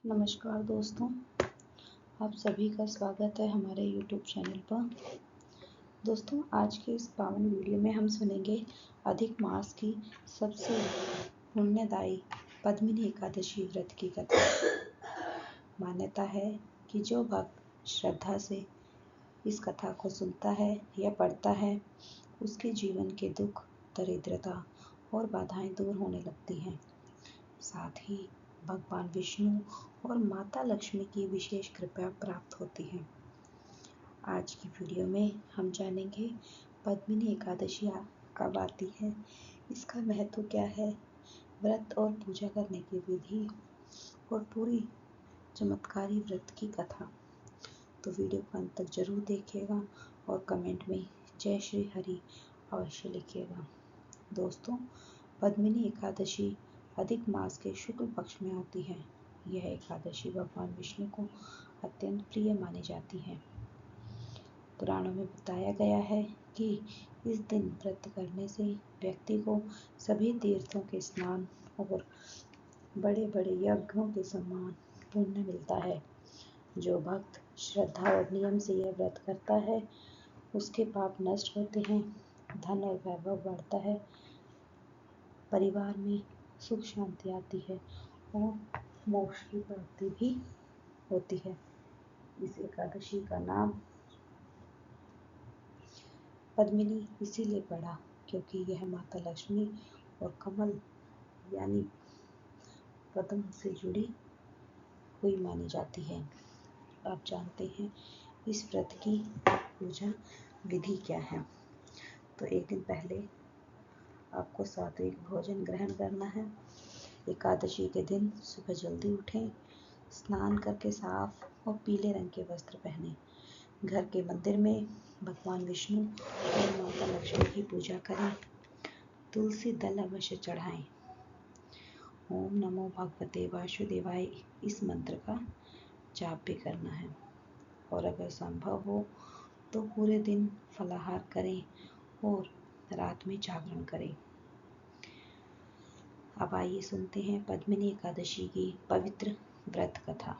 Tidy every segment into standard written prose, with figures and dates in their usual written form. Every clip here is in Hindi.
नमस्कार दोस्तों, आप सभी का स्वागत है हमारे YouTube चैनल पर। दोस्तों, आज के इस पावन वीडियो में हम सुनेंगे अधिक मास की सबसे पुण्यदायी पद्मिनी एकादशी व्रत की कथा। मान्यता है कि जो भक्त श्रद्धा से इस कथा को सुनता है या पढ़ता है, उसके जीवन के दुख, दरिद्रता और बाधाएं दूर होने लगती हैं। साथ ही भगवान विष्णु और माता लक्ष्मी की विशेष कृपा प्राप्त होती है। आज की वीडियो में हम जानेंगे पद्मिनी एकादशी कब आती है, इसका महत्व क्या है, व्रत और पूजा करने की विधि और पूरी चमत्कारी व्रत की कथा। तो वीडियो को अंत तक जरूर देखिएगा और कमेंट में जय श्री हरि अवश्य लिखिएगा। दोस्तों, पद्मिनी एकादशी अधिक मास के शुक्ल पक्ष में होती है। यह एकादशी भगवान विष्णु को अत्यंत प्रिय मानी जाती है। पुराणों में बताया गया है कि इस दिन व्रत करने से व्यक्ति को सभी तीर्थों के स्नान और बड़े बड़े यज्ञों के समान पुण्य मिलता है। जो भक्त श्रद्धा और नियम से यह व्रत करता है, उसके पाप नष्ट होते हैं, धन और वैभव बढ़ता है, परिवार में सुख शांति आती है और मोक्ष की प्राप्ति भी होती है। इस एकादशी का नाम पद्मिनी इसीलिए पड़ा क्योंकि यह माता लक्ष्मी और कमल यानी पद्म से जुड़ी हुई मानी जाती है। आप जानते हैं इस व्रत की पूजा विधि क्या है। तो एक दिन पहले आपको सात्विक भोजन ग्रहण करना है। एकादशी के दिन सुबह जल्दी उठें, स्नान करके साफ और पीले रंग के वस्त्र पहनें। घर के मंदिर में भगवान विष्णु और माता लक्ष्मी की पूजा करें। तुलसी दल अवश्य चढ़ाएं। ओम नमो भगवते वासुदेवाय इस मंत्र का जाप भी करना है। और अगर संभव हो तो पूरे दिन फलाहार करें और रात में जागरण करें। अब आइए सुनते हैं पद्मिनी एकादशी की पवित्र व्रत कथा।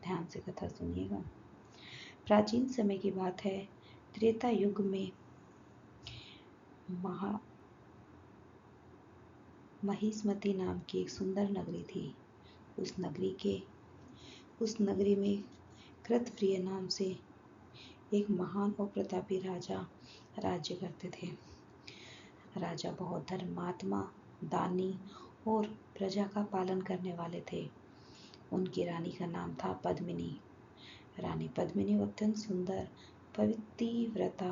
ध्यान से कथा सुनिएगा। प्राचीन समय की बात है। त्रेता युग में महिष्मती नाम की एक सुंदर नगरी थी। उस नगरी में कृतप्रिय नाम से एक महान और प्रतापी राजा राज्य करते थे। राजा बहुत धर्मात्मा, दानी और प्रजा का पालन करने वाले थे। उनकी रानी का नाम था पद्मिनी। रानी पद्मिनी अत्यंत सुंदर, पतिव्रता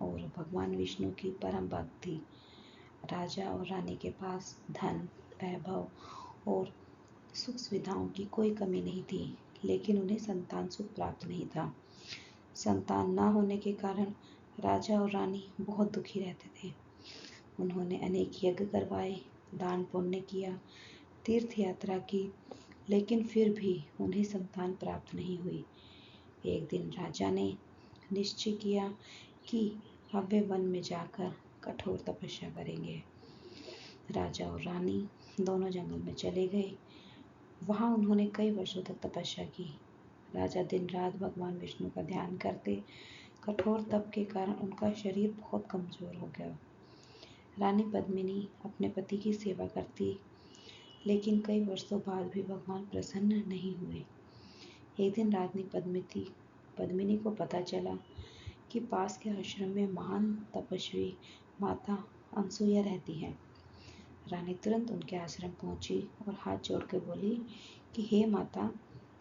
और भगवान विष्णु की परम भक्त थी। राजा और रानी के पास धन, वैभव और सुख सुविधाओं की कोई कमी नहीं थी, लेकिन उन्हें संतान सुख प्राप्त नहीं था। संतान न होने के कारण राजा और रानी बहुत दुखी रहते थे। उन्होंने अनेक यज्ञ करवाए, दान पुण्य किया, तीर्थ यात्रा की, लेकिन फिर भी उन्हें संतान प्राप्त नहीं हुई। एक दिन राजा ने निश्चय किया कि अब वे वन में जाकर कठोर तपस्या करेंगे। राजा और रानी दोनों जंगल में चले गए। वहां उन्होंने कई वर्षों तक तपस्या की। राजा दिन रात भगवान विष्णु का ध्यान करते। कठोर तप के कारण उनका शरीर बहुत कमजोर हो गया। रानी पद्मिनी अपने पति की सेवा करती, लेकिन कई वर्षों बाद भी भगवान प्रसन्न नहीं हुए। एक दिन रानी पद्मिनी को पता चला कि पास के आश्रम में महान तपस्वी माता अनसुया रहती है। रानी तुरंत उनके आश्रम पहुंची और हाथ जोड़ कर बोली कि हे माता,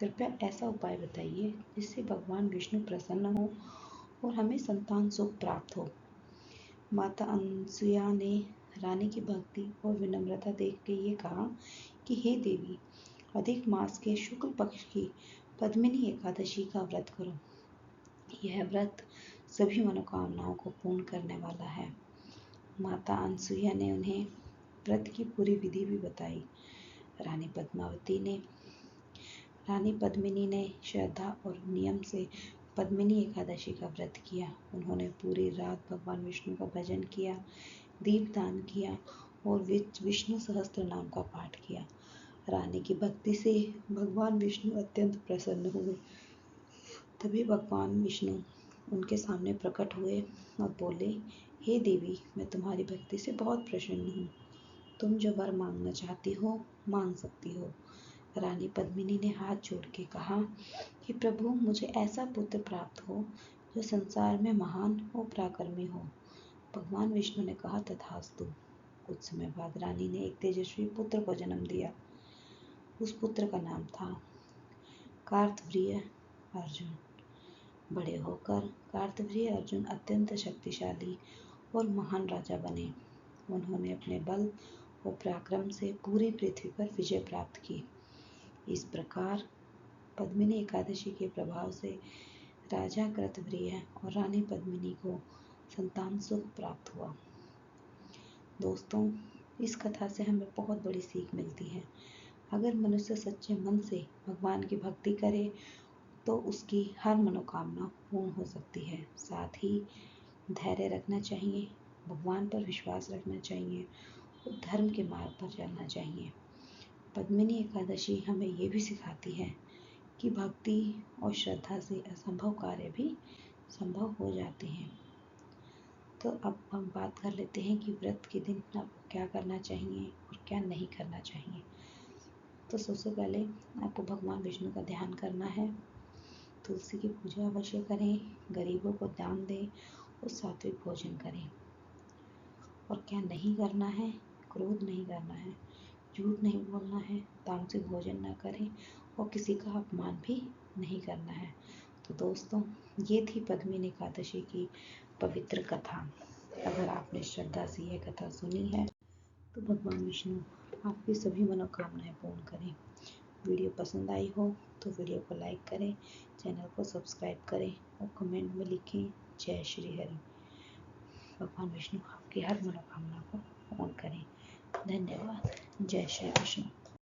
कृपया ऐसा उपाय बताइए जिससे भगवान विष्णु प्रसन्न हो और हमें संतान सुख प्राप्त हो। माता अनसुया ने रानी की भक्ति और विनम्रता देख के ये कहा कि हे देवी, अधिक मास के शुक्ल पक्ष की पद्मिनी एकादशी का व्रत करो। यह व्रत सभी मनोकामनाओं को पूर्ण करने वाला है। माता अनसुया ने उन्हें व्रत की पूरी विधि भी बताई। रानी पद्मिनी ने श्रद्धा और नियम से पद्मिनी एकादशी का व्रत किया। उन्होंने पूरी रात भगवान विष्णु का भजन किया, दीपदान किया और विष्णु सहस्त्र नाम का पाठ किया। रानी की भक्ति से भगवान विष्णु अत्यंत प्रसन्न हुए। तभी भगवान विष्णु उनके सामने प्रकट हुए और बोले, हे देवी, मैं तुम्हारी भक्ति से बहुत प्रसन्न हूँ। तुम जो वर मांगना चाहती हो मांग सकती हो। रानी पद्मिनी ने हाथ जोड़ के कहा कि प्रभु, मुझे ऐसा पुत्र प्राप्त हो जो संसार में महान और पराक्रमी हो। भगवान विष्णु ने कहा, तथास्तु। कुछ समय बाद रानी ने एक तेजस्वी पुत्र को जन्म दिया। उस पुत्र का नाम था कार्तवीर्य अर्जुन। बड़े होकर कार्तवीर्य अर्जुन अत्यंत शक्तिशाली और महान राजा बने। उन्होंने अपने बल और पराक्रम से पूरी पृथ्वी पर विजय प्राप्त की। इस प्रकार पद्मिनी एकादशी के प्रभाव से राजा कार्तवीर्य और रानी पद्मिनी को संतान सुख प्राप्त हुआ। दोस्तों, इस कथा से हमें बहुत बड़ी सीख मिलती है। अगर मनुष्य सच्चे मन से भगवान की भक्ति करे तो उसकी हर मनोकामना पूर्ण हो सकती है। साथ ही धैर्य रखना चाहिए, भगवान पर विश्वास रखना चाहिए और धर्म के मार्ग पर चलना चाहिए। पद्मिनी एकादशी हमें ये भी सिखाती है कि भक्ति और श्रद्धा से असंभव कार्य भी संभव हो जाते हैं। तो अब हम बात कर लेते हैं कि व्रत के दिन आपको क्या करना चाहिए और क्या नहीं करना चाहिए। तो सबसे पहले आपको भगवान विष्णु का ध्यान करना है, तुलसी की पूजा अवश्य करें, गरीबों को दान दें और सात्विक भोजन करें। और क्या नहीं करना है, क्रोध नहीं करना है, झूठ नहीं बोलना है, तामसिक भोजन ना करें और किसी का अपमान भी नहीं करना है। तो दोस्तों, ये थी पद्मिनी एकादशी की पवित्र कथा। अगर आपने श्रद्धा से यह कथा सुनी है तो भगवान विष्णु आपकी सभी मनोकामनाएं पूर्ण करें। वीडियो पसंद आई हो तो वीडियो को लाइक करें, चैनल को सब्सक्राइब करें और कमेंट में लिखें जय श्री हरि। भगवान विष्णु आपकी हर मनोकामना को पूर्ण करें। धन्यवाद। जय श्री कृष्ण।